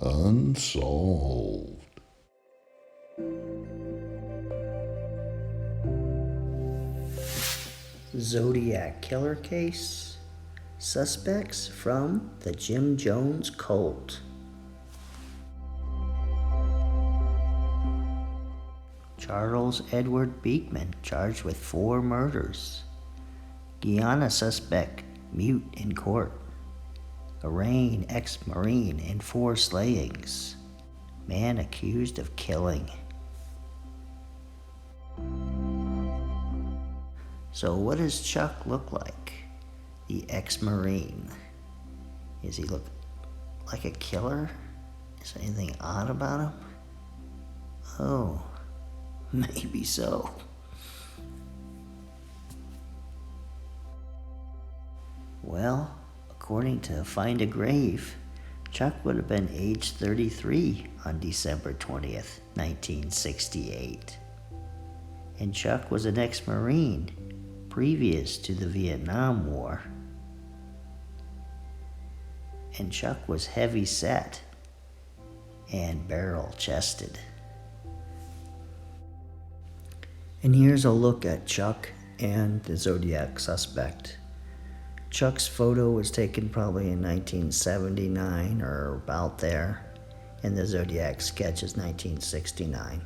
Unsolved. Zodiac Killer case. Suspects from the Jim Jones cult. Charles Edward Beekman charged with 4 murders. Guyana suspect mute in court. Arraigned ex-Marine in 4 slayings. Man accused of killing. So what does Chuck look like? The ex-Marine. Does he look like a killer? Is there anything odd about him? Oh, maybe so. Well, according to Find a Grave, Chuck would have been age 33 on December 20th, 1968. And Chuck was an ex-Marine previous to the Vietnam War. And Chuck was heavy set and barrel chested. And here's a look at Chuck and the Zodiac suspect. Chuck's photo was taken probably in 1979 or about there, and the Zodiac sketch is 1969.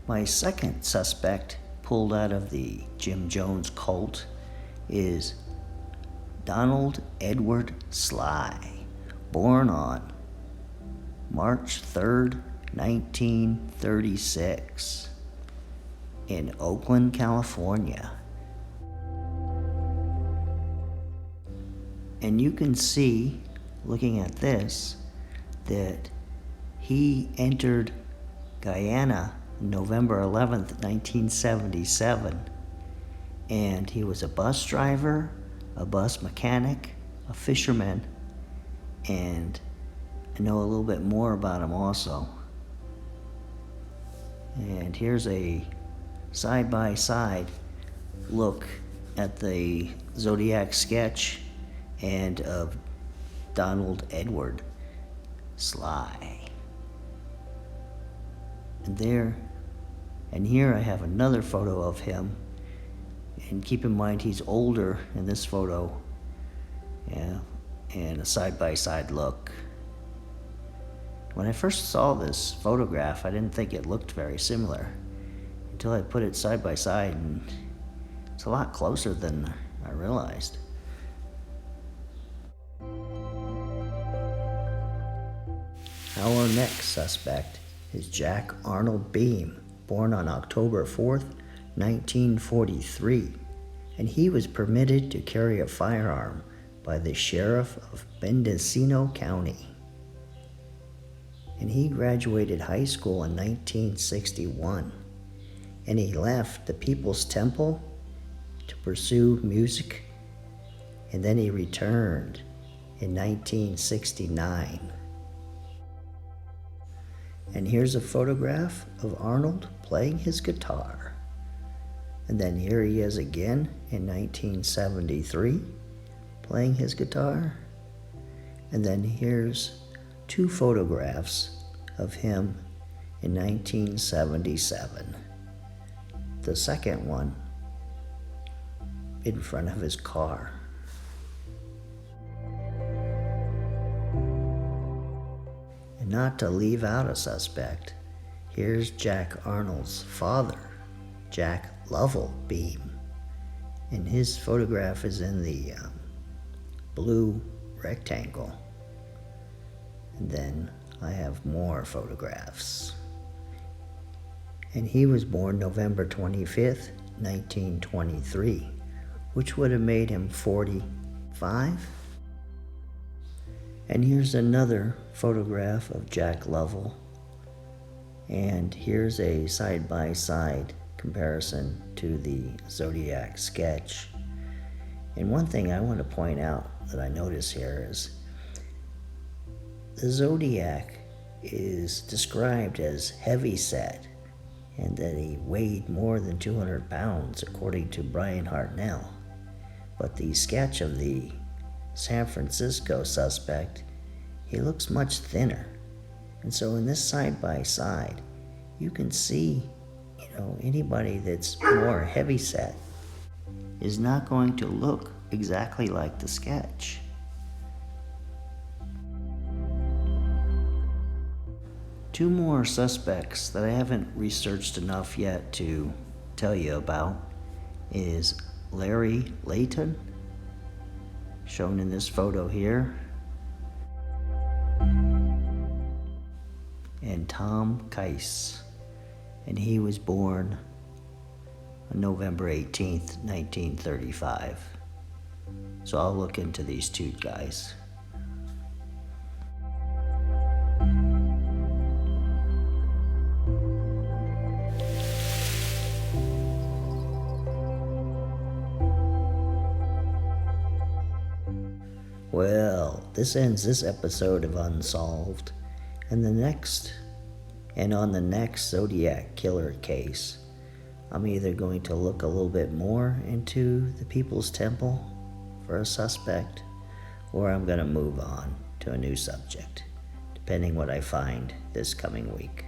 My second suspect pulled out of the Jim Jones cult is Donald Edward Sly, born on March 3rd, 1936, in Oakland, California. And you can see, looking at this, that he entered Guyana November 11th, 1977, and he was a bus driver, a bus mechanic, a fisherman, and I know a little bit more about him also. And here's a side-by-side look at the Zodiac sketch and of Donald Edward Sly. And here I have another photo of him, and keep in mind he's older in this photo, and a side-by-side look. When I first saw this photograph, I didn't think it looked very similar until I put it side by side, and it's a lot closer than I realized. Our next suspect is Jack Arnold Beam, born on October 4th, 1943, and he was permitted to carry a firearm by the sheriff of Mendocino County. And he graduated high school in 1961, and he left the People's Temple to pursue music, and then he returned in 1969. And here's a photograph of Arnold playing his guitar. And then here he is again in 1973 playing his guitar. And then here's 2 photographs of him in 1977. The second one in front of his car. And not to leave out a suspect, here's Jack Arnold's father, Jack Lovell Beam. And his photograph is in the blue rectangle. And then I have more photographs. And he was born November 25th, 1923, which would have made him 45. And here's another photograph of Jack Lovell. And here's a side-by-side comparison to the Zodiac sketch. And one thing I want to point out that I notice here is the Zodiac is described as heavy-set, and that he weighed more than 200 pounds, according to Brian Hartnell. But the sketch of the San Francisco suspect, he looks much thinner. And so in this side by side, you can see, anybody that's more heavy set is not going to look exactly like the sketch. Two more suspects that I haven't researched enough yet to tell you about is Larry Layton, shown in this photo here, and Tom Keiss, and he was born on November 18th, 1935. So I'll look into these two guys. Well, this ends this episode of Unsolved, and on the next Zodiac Killer case, I'm either going to look a little bit more into the People's Temple for a suspect, or I'm going to move on to a new subject, depending what I find this coming week.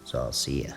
So I'll see ya.